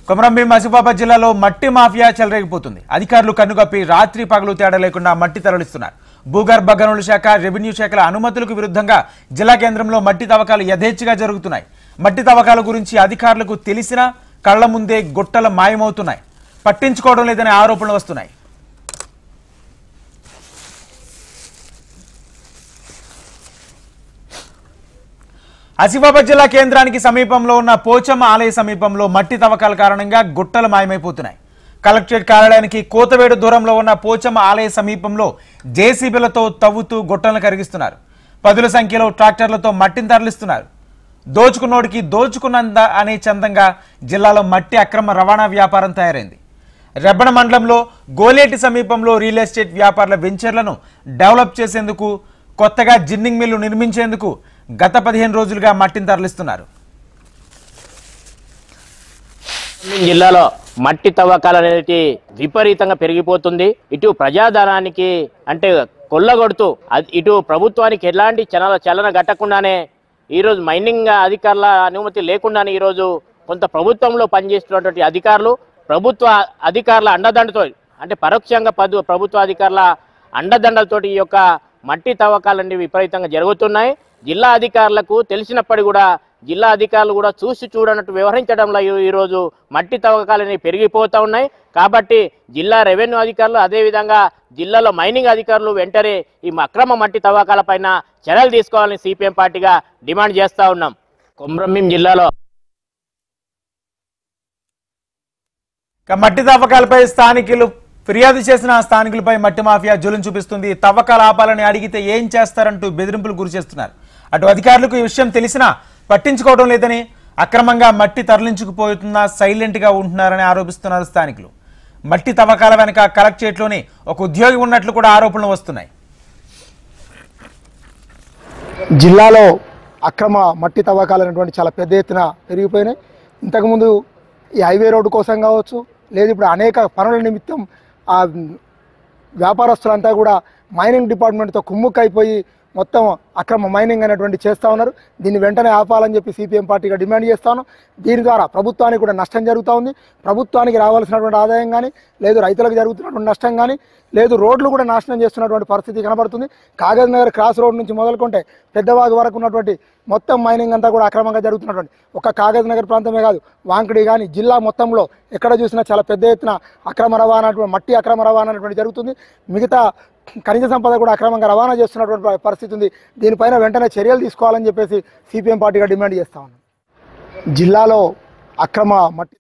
కొమరంభీం ఆసిఫాబాద్ జిల్లాలో మట్టి మాఫియా చెలరేగిపోతుంది. అధికారులు కన్నుగప్పి రాత్రి పగలు తేడా లేకుండా మట్టి తరలిస్తున్నారు. భూగర్భ గనుల శాఖ, రెవెన్యూ శాఖల అనుమతులకు విరుద్ధంగా జిల్లా కేంద్రంలో మట్టి తవ్వకాలు యథేచ్ఛగా జరుగుతున్నాయి. మట్టి తవ్వకాల గురించి అధికారులకు తెలిసినా కళ్ల ముందే గుట్టల మాయమవుతున్నాయి. పట్టించుకోవడం లేదనే ఆరోపణలు వస్తున్నాయి. ఆసిఫాబాద్ జిల్లా కేంద్రానికి సమీపంలో ఉన్న పోచమ్మ ఆలయ సమీపంలో మట్టి తవ్వకాల కారణంగా గుట్టలు మాయమైపోతున్నాయి. కలెక్టరేట్ కార్యాలయానికి కోతవేడు దూరంలో ఉన్న పోచమ్మ ఆలయ సమీపంలో జేసీబీలతో తవ్వుతూ గుట్టలను కరిగిస్తున్నారు. పదుల సంఖ్యలో ట్రాక్టర్లతో మట్టిని తరలిస్తున్నారు. దోచుకున్నోడికి దోచుకున్నంత అనే చందంగా జిల్లాలో మట్టి అక్రమ రవాణా వ్యాపారం తయారైంది. రెబ్బన మండలంలో గోలేటి సమీపంలో రియల్ ఎస్టేట్ వ్యాపారుల వెంచర్లను డెవలప్ చేసేందుకు, కొత్తగా జిన్నింగ్ మిల్లు నిర్మించేందుకు గత 15 రోజులుగా మట్టిని తరలిస్తున్నారు. జిల్లాలో మట్టి తవ్వకాలు అనేది విపరీతంగా పెరిగిపోతుంది. ఇటు ప్రజాధనానికి అంటే కొల్లగొడుతూ ఇటు ప్రభుత్వానికి ఎలాంటి చలన గట్టకుండానే ఈరోజు మైనింగ్ అధికారుల అనుమతి లేకుండానే ఈరోజు కొంత ప్రభుత్వంలో పనిచేస్తున్నటువంటి అధికారులు ప్రభుత్వ అధికారుల అండదండతో అంటే పరోక్షంగా ప్రభుత్వ అధికారుల అండదండలతోటి ఈ యొక్క మట్టి తవ్వకాలన్నీ విపరీతంగా జరుగుతున్నాయి. జిల్లా అధికారులకు తెలిసినప్పటికీ కూడా జిల్లా అధికారులు కూడా చూసి చూడనట్టు వ్యవహరించడంలో ఈరోజు మట్టి తవ్వకాలని పెరిగిపోతూ ఉన్నాయి. కాబట్టి జిల్లా రెవెన్యూ అధికారులు అదేవిధంగా జిల్లాలో మైనింగ్ అధికారులు వెంటనే ఈ అక్రమ మట్టి తవ్వకాలపైన చర్యలు తీసుకోవాలని సిపిఎం పార్టీగా డిమాండ్ చేస్తూ ఉన్నాం. కొమరంభీం జిల్లాలో మట్టి తవ్వకాలపై స్థానికులు ఫిర్యాదు చేసిన స్థానికులపై మట్టి మాఫియా జులుం చూపిస్తుంది. తవ్వకాలు ఆపాలని అడిగితే ఏం చేస్తారంటూ బెదిరింపులు గురి చేస్తున్నారు. అటు అధికారులకు ఈ విషయం తెలిసినా పట్టించుకోవడం లేదని, అక్రమంగా మట్టి తరలించుకుపోతున్నా సైలెంట్ గా ఉంటున్నారని ఆరోపిస్తున్నారు స్థానికులు. మట్టి తవ్వకాల వెనక కలెక్టరేట్లోని ఒక ఉద్యోగి ఉన్నట్లు కూడా ఆరోపణలు వస్తున్నాయి. జిల్లాలో అక్రమ మట్టి తవ్వకాలు అనేటువంటి చాలా పెద్ద ఎత్తున పెరిగిపోయినాయి. ఇంతకుముందు ఈ హైవే రోడ్డు కోసం కావచ్చు, లేదు ఇప్పుడు అనేక పనుల నిమిత్తం ఆ వ్యాపారస్తులంతా కూడా మైనింగ్ డిపార్ట్మెంట్తో కుమ్ముక్కైపోయి మొత్తం అక్రమ మైనింగ్ అనేటువంటి చేస్తూ ఉన్నారు. దీన్ని వెంటనే ఆపాలని చెప్పి సిపిఎం పార్టీగా డిమాండ్ చేస్తాను. దీని ద్వారా ప్రభుత్వానికి కూడా నష్టం జరుగుతూ ఉంది. ప్రభుత్వానికి రావాల్సినటువంటి ఆదాయం కానీ, లేదు రైతులకు జరుగుతున్నటువంటి నష్టం కానీ, లేదు రోడ్లు కూడా నాశనం చేస్తున్నటువంటి పరిస్థితి కనబడుతుంది. కాగజ్ నగర్ క్రాస్ రోడ్ నుంచి మొదలుకుంటే పెద్దవాగు వరకు ఉన్నటువంటి మొత్తం మైనింగ్ అంతా కూడా అక్రమంగా జరుగుతున్నటువంటి ఒక కాగజ్ నగర్ ప్రాంతమే కాదు, వాంకడి కానీ జిల్లా మొత్తంలో ఎక్కడ చూసినా చాలా పెద్ద ఎత్తున అక్రమ రవాణా, మట్టి అక్రమ రవాణా అనేటువంటి జరుగుతుంది. మిగతా ఖనిజ సంపద కూడా అక్రమంగా రవాణా చేస్తున్నటువంటి పరిస్థితి ఉంది. దీనిపైన వెంటనే చర్యలు తీసుకోవాలని చెప్పేసి సిపిఎం పార్టీగా డిమాండ్ చేస్తా ఉన్నాం. జిల్లాలో అక్రమ మట్టి